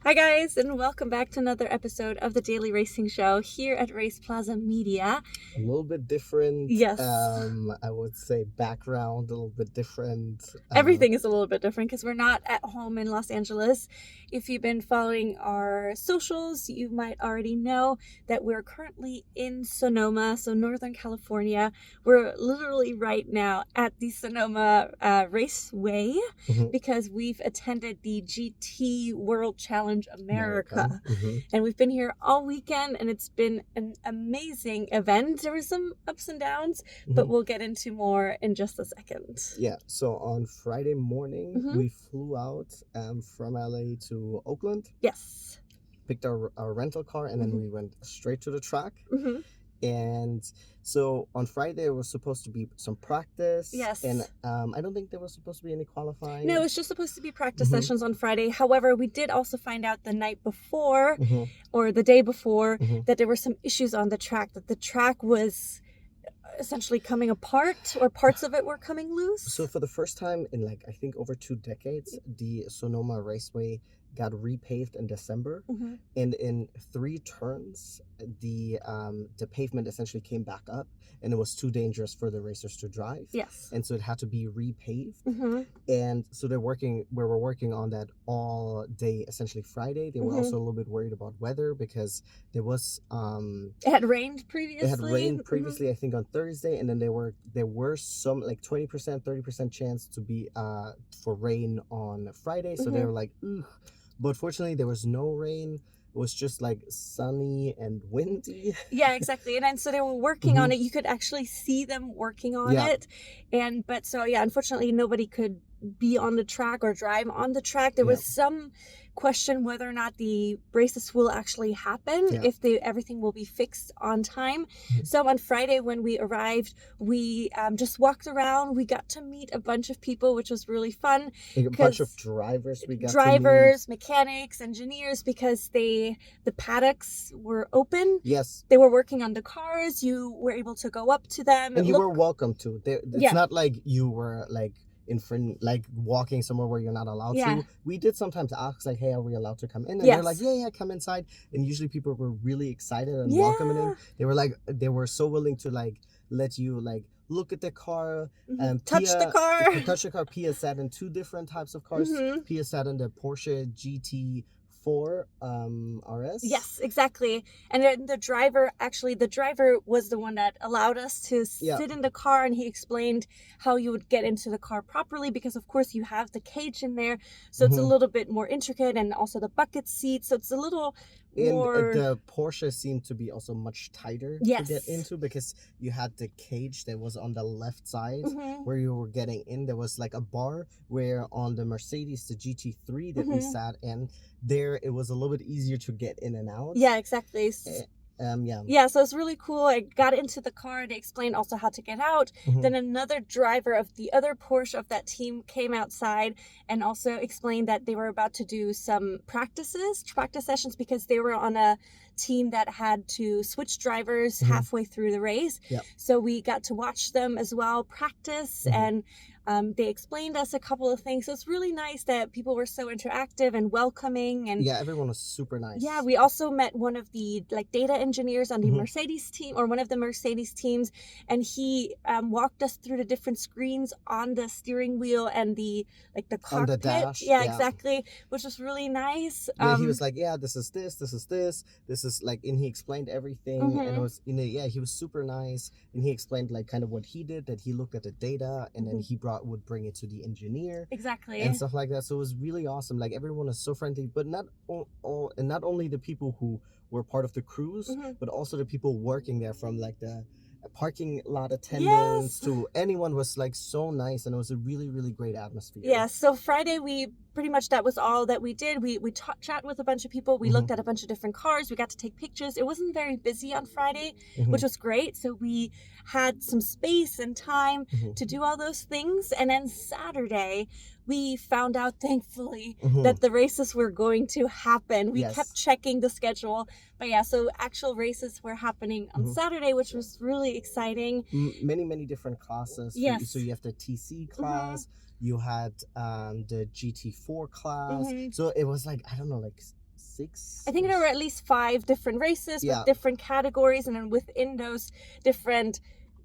Hi guys, and welcome back to another episode of the Daily Racing Show here at RacePlazaMedia. A little bit different. Yes. I would say background a little bit different. Everything is a little bit different because we're not at home in Los Angeles. If you've been following our socials, you might already know that we're currently in Sonoma, so Northern California. We're literally right now at the Sonoma Raceway because we've attended the GT World Challenge America. And we've been here all weekend, and it's been an amazing event. There were some ups and downs, but we'll get into more in just a second. Yeah, so on Friday morning, we flew out from LA to Oakland. Yes. Picked our rental car, and then we went straight to the track. And so on Friday, there was supposed to be some practice. Yes. And I don't think there was supposed to be any qualifying. No, it was just supposed to be practice sessions on Friday. However, we did also find out the night before or the day before that there were some issues on the track, that the track was essentially coming apart, or parts of it were coming loose. So for the first time in I think over 2 decades, the Sonoma Raceway got repaved in December, and in 3 turns the pavement essentially came back up, and it was too dangerous for the racers to drive. Yes. And so it had to be repaved. And so we were working on that all day, essentially Friday. They were also a little bit worried about weather because there was it had rained previously. It had rained previously, I think on Thursday, and then there were some 20%, 30% chance to be for rain on Friday. So they were like, ugh. But fortunately, there was no rain. It was just sunny and windy. Yeah, exactly. And so they were working on it. You could actually see them working on it. But unfortunately, nobody could be on the track or drive on the track. There was some question whether or not the races will actually happen, if everything will be fixed on time. So on Friday when we arrived, we just walked around. We got to meet a bunch of people, which was really fun. A bunch of drivers we got drivers, mechanics, engineers, because the paddocks were open. Yes. They were working on the cars. You were able to go up to them. And you were welcome to. It's not like you were in front, walking somewhere where you're not allowed to. We did sometimes ask hey, are we allowed to come in? And they're like, yeah, come inside. And usually people were really excited and welcoming in. They were so willing to let you look at the car and touch the car. Touch the car. Pia sat in 2 different types of cars. Pia sat in the Porsche GT4 RS. Yes, exactly. And then the driver was the one that allowed us to sit in the car, and he explained how you would get into the car properly, because of course you have the cage in there, so it's a little bit more intricate, and also the bucket seat, so it's a little more... the Porsche seemed to be also much tighter to get into, because you had the cage that was on the left side where you were getting in. There was a bar, where on the Mercedes, the GT3 that we sat in, there it was a little bit easier to get in and out. Yeah, exactly. Yeah, so it's really cool. I got into the car. They explained also how to get out. Then another driver of the other Porsche of that team came outside and also explained that they were about to do some practice sessions, because they were on a team that had to switch drivers halfway through the race. So we got to watch them as well practice, and they explained us a couple of things. So it's really nice that people were so interactive and welcoming. And everyone was super nice. Yeah, we also met one of the data engineers on the Mercedes team, or one of the Mercedes teams, and he walked us through the different screens on the steering wheel and the cockpit. On the dash. Yeah, exactly, which was really nice. He was like, this is this is and he explained everything, and it was he was super nice, and he explained kind of what he did, that he looked at the data, and then he would bring it to the engineer, and stuff like that. So it was really awesome. Everyone was so friendly, but not only the people who were part of the crews, but also the people working there, from the parking lot attendants to anyone, was so nice, and it was a really, really great atmosphere. Yeah, so Friday that was all that we did. We chat with a bunch of people. We looked at a bunch of different cars. We got to take pictures. It wasn't very busy on Friday, which was great. So we had some space and time to do all those things. And then Saturday, we found out, thankfully, that the races were going to happen. We kept checking the schedule. But so actual races were happening on Saturday, which was really exciting. Many different classes. Yes. So you have the TC class. You had the GT4 class. So it was 6. I think there were at least 5 different races with different categories, and then within those different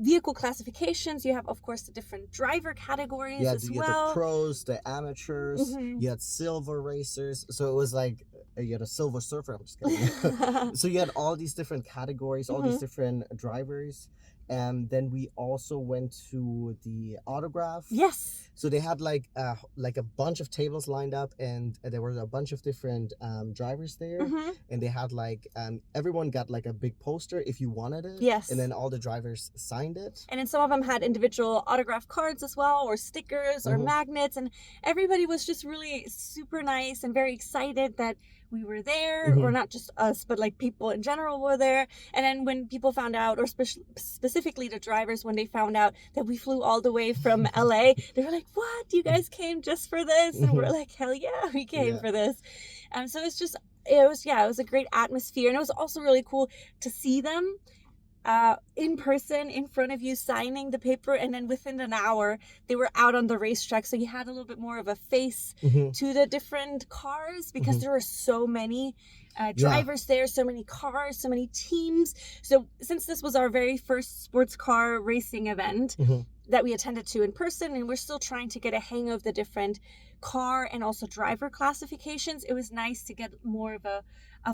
vehicle classifications, you have, of course, the different driver categories as you well. had the pros, the amateurs, you had silver racers. So it was like you had a silver surfer. I'm just kidding. So you had all these different categories, all these different drivers. And then we also went to the autograph. Yes. So they had like a bunch of tables lined up, and there were a bunch of different drivers there. And they had like everyone got like a big poster if you wanted it. Yes. And then all the drivers signed it. And then some of them had individual autograph cards as well, or stickers or magnets. And everybody was just really super nice and very excited that we were there, or not just us, but like people in general were there. And then when people found out, or specifically the drivers, when they found out that we flew all the way from LA, they were like, "What? You guys came just for this?" And we're like, "Hell yeah, we came for this." So it was a great atmosphere, and it was also really cool to see them in person in front of you signing the paper, and then within an hour they were out on the racetrack, so you had a little bit more of a face to the different cars, because there were so many drivers there, so many cars, so many teams. So since this was our very first sports car racing event that we attended to in person, and we're still trying to get a hang of the different car and also driver classifications, it was nice to get more of a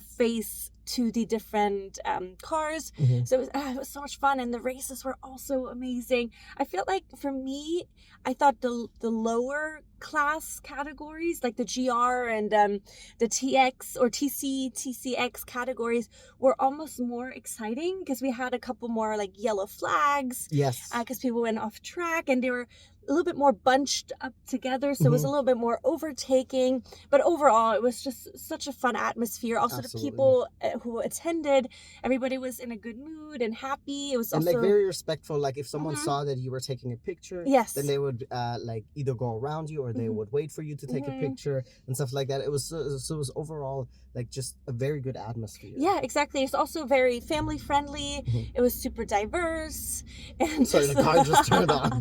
face to the different cars. So it was so much fun, and the races were also amazing. I feel like for me, I thought the lower class categories, like the GR and the TX or TCX categories, were almost more exciting, because we had a couple more like yellow flags. Yes. Because people went off track, and they were a little bit more bunched up together, so it was a little bit more overtaking. But overall, it was just such a fun atmosphere. Also, the people who attended, everybody was in a good mood and happy. It was and also like very respectful. Like if someone saw that you were taking a picture, then they would like either go around you, or they would wait for you to take a picture and stuff like that. It was it was overall like just a very good atmosphere. Yeah, exactly. It's also very family friendly. It was super diverse. And sorry, the car just turned on.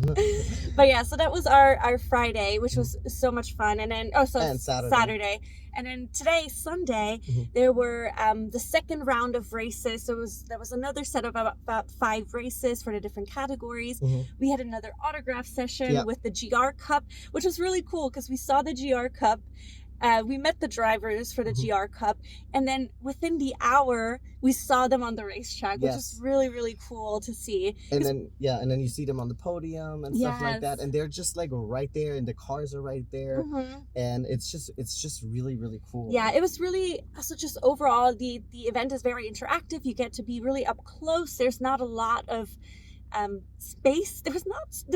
But yeah, so that was our Friday, which was so much fun. And then and Saturday. And then today, Sunday, there were the second round of races. So there was another set of about 5 races for the different categories. We had another autograph session with the GR Cup, which was really cool, because we saw the GR Cup. We met the drivers for the GR Cup, and then within the hour we saw them on the racetrack, which was really, really cool to see. And then you see them on the podium and stuff like that, and they're just like right there, and the cars are right there, and it's just really, really cool. Yeah, it was really, so just overall the event is very interactive. You get to be really up close. There's not a lot of space. There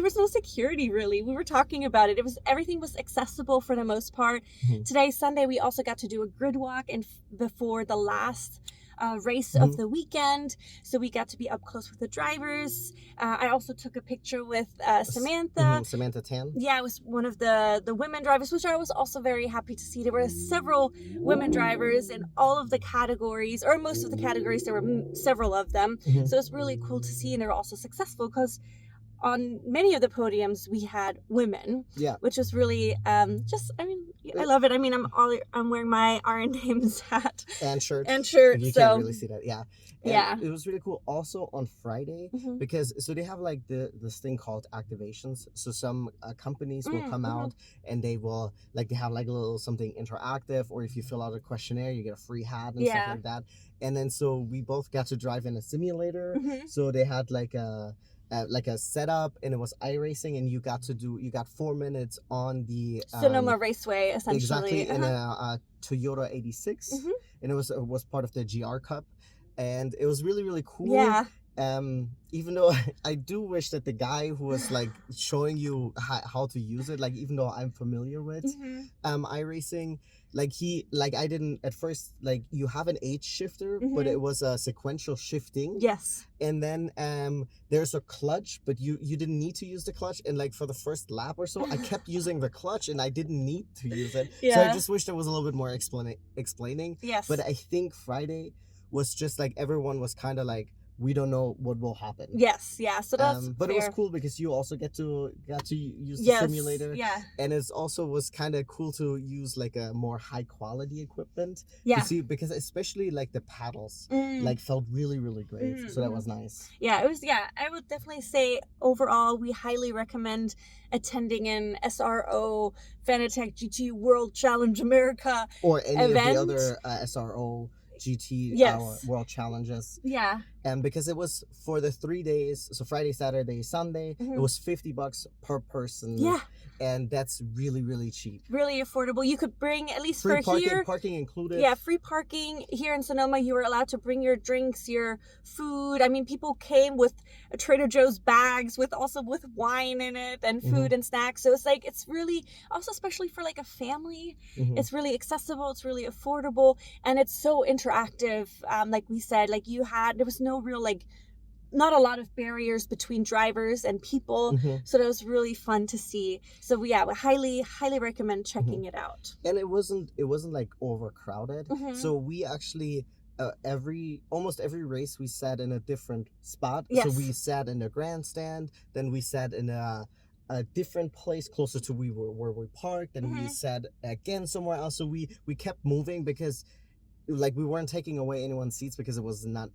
was no security, really. We were talking about it. Everything was accessible for the most part. Today, Sunday, we also got to do a grid walk before the last race of the weekend, so we got to be up close with the drivers. I also took a picture with Samantha. Samantha Tan. Yeah, it was one of the women drivers, which I was also very happy to see. There were several women drivers in all of the categories, or most of the categories. There were several of them, so it's really cool to see, and they were also successful, because on many of the podiums we had women, which was really I love it. I mean, I'm wearing my R&D Names hat and shirt, you so can't really see that. And it was really cool also on Friday, because so they have like this thing called activations. So some companies will come out, and they will they have like a little something interactive, or if you fill out a questionnaire you get a free hat and stuff like that. And then so we both got to drive in a simulator. So they had like a setup, and it was iRacing, and you got 4 minutes on the Sonoma Raceway, essentially. Exactly, in a Toyota 86, and it was part of the GR Cup, and it was really, really cool. Yeah. Even though I do wish that the guy who was like showing you how to use it, like even though I'm familiar with iRacing, I didn't at first, like you have an H shifter, but it was a sequential shifting. Yes. And then there's a clutch, but you didn't need to use the clutch, and like for the first lap or so I kept using the clutch, and I didn't need to use it. So I just wish there was a little bit more explaining. Yes. But I think Friday was just like everyone was kind of like we don't know what will happen. Yes, yeah. So that's but fair. it was cool because you also got to use the Yes, simulator. yeah. And it's also was kind of cool to use like a more high quality equipment. Yeah. To see, because especially like the paddles like felt really, really great. So that was nice. Yeah, it was. Yeah, I would definitely say overall we highly recommend attending an SRO Fanatec GT World Challenge America or any event. of the other SRO GT World Challenges. Yeah. And because it was for the 3 days, so Friday, Saturday, Sunday, it was $50 per person. Yeah. And that's really, really cheap. Really affordable. You could bring, at least free for parking, here. Parking included. Yeah, free parking. Here in Sonoma, you were allowed to bring your drinks, your food. I mean, people came with Trader Joe's bags with wine in it and food and snacks. So it's like, it's really, also especially for like a family, it's really accessible, it's really affordable, and it's so interactive. Like we said, like there was no real like, not a lot of barriers between drivers and people, so that was really fun to see. So yeah, we highly recommend checking it out. And it wasn't like overcrowded. So we actually almost every race we sat in a different spot. Yes. So we sat in the grandstand, then we sat in a different place closer to where we parked, and we sat again somewhere else. So we kept moving because like we weren't taking away anyone's seats because it was not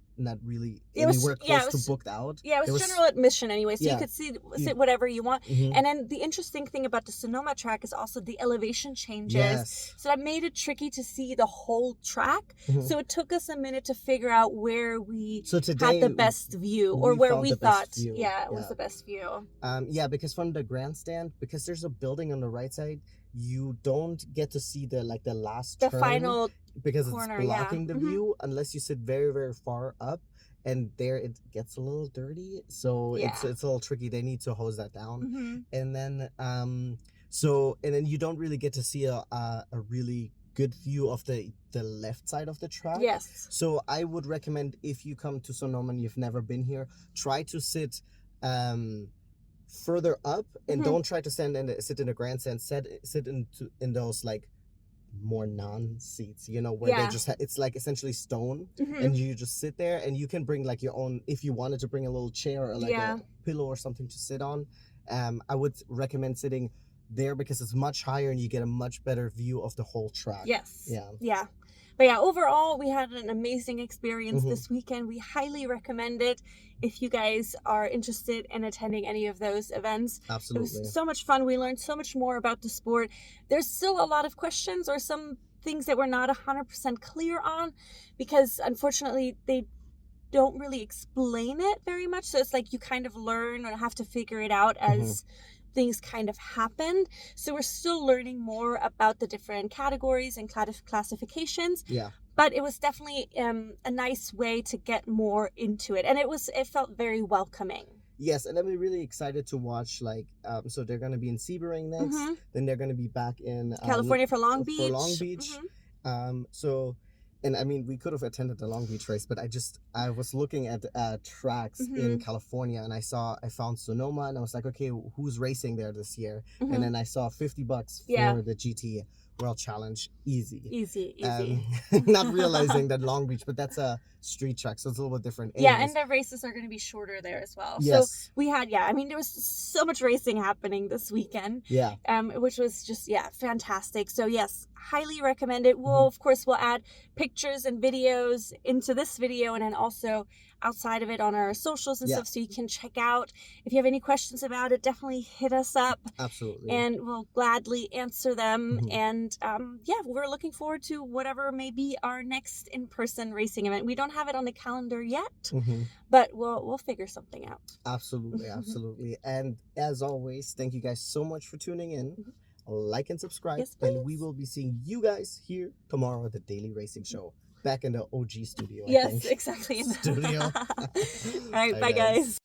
really anywhere close to booked out. Yeah, it was general admission anyway, so you could sit whatever you want. And then the interesting thing about the Sonoma track is also the elevation changes. Yes. So that made it tricky to see the whole track. So it took us a minute to figure out where we had the best view, or where we thought it was the best view. Yeah, because from the grandstand, because there's a building on the right side, you don't get to see the last turn, final because corner, it's blocking the view unless you sit very, very far up, and there it gets a little dirty, so it's a little tricky. They need to hose that down. And then and then you don't really get to see a really good view of the left side of the track. Yes. So I would recommend, if you come to Sonoma and you've never been here, try to sit further up, and don't try to sit in the grandstand. Sit in those like more seats, where they just it's like essentially stone, and you just sit there, and you can bring like your own, if you wanted to bring a little chair or like a pillow or something to sit on. I would recommend sitting there because it's much higher and you get a much better view of the whole track. Yes. Yeah. But yeah, overall, we had an amazing experience this weekend. We highly recommend it if you guys are interested in attending any of those events. Absolutely. It was so much fun. We learned so much more about the sport. There's still a lot of questions or some things that we're not 100% clear on, because unfortunately they don't really explain it very much. So it's like you kind of learn or have to figure it out as things kind of happened. So we're still learning more about the different categories and classifications. Yeah. But it was definitely a nice way to get more into it. And it felt very welcoming. Yes, and I'm really excited to watch, like, so they're going to be in Sebring next. Then they're going to be back in California for Long Beach. And I mean, we could have attended the Long Beach race, but I was looking at tracks in California, and I found Sonoma, and I was like, okay, who's racing there this year? And then I saw $50 for the GT World Challenge. Easy. Not realizing that Long Beach, but that's a street track, so it's a little bit different. Anyways. Yeah, and the races are going to be shorter there as well. Yes. So we had, there was so much racing happening this weekend. Yeah. Which was just, fantastic. So yes, highly recommend it. We'll, of course, we'll add pictures and videos into this video, and then also outside of it on our socials and stuff, so you can check out. If you have any questions about it, definitely hit us up. Absolutely. And we'll gladly answer them. And we're looking forward to whatever may be our next in-person racing event. We don't have it on the calendar yet, but we'll figure something out. Absolutely. And as always, thank you guys so much for tuning in. Like and subscribe, and we will be seeing you guys here tomorrow at the Daily Racing Show. Back in the OG studio, I think. Exactly. Studio. All right, bye guys.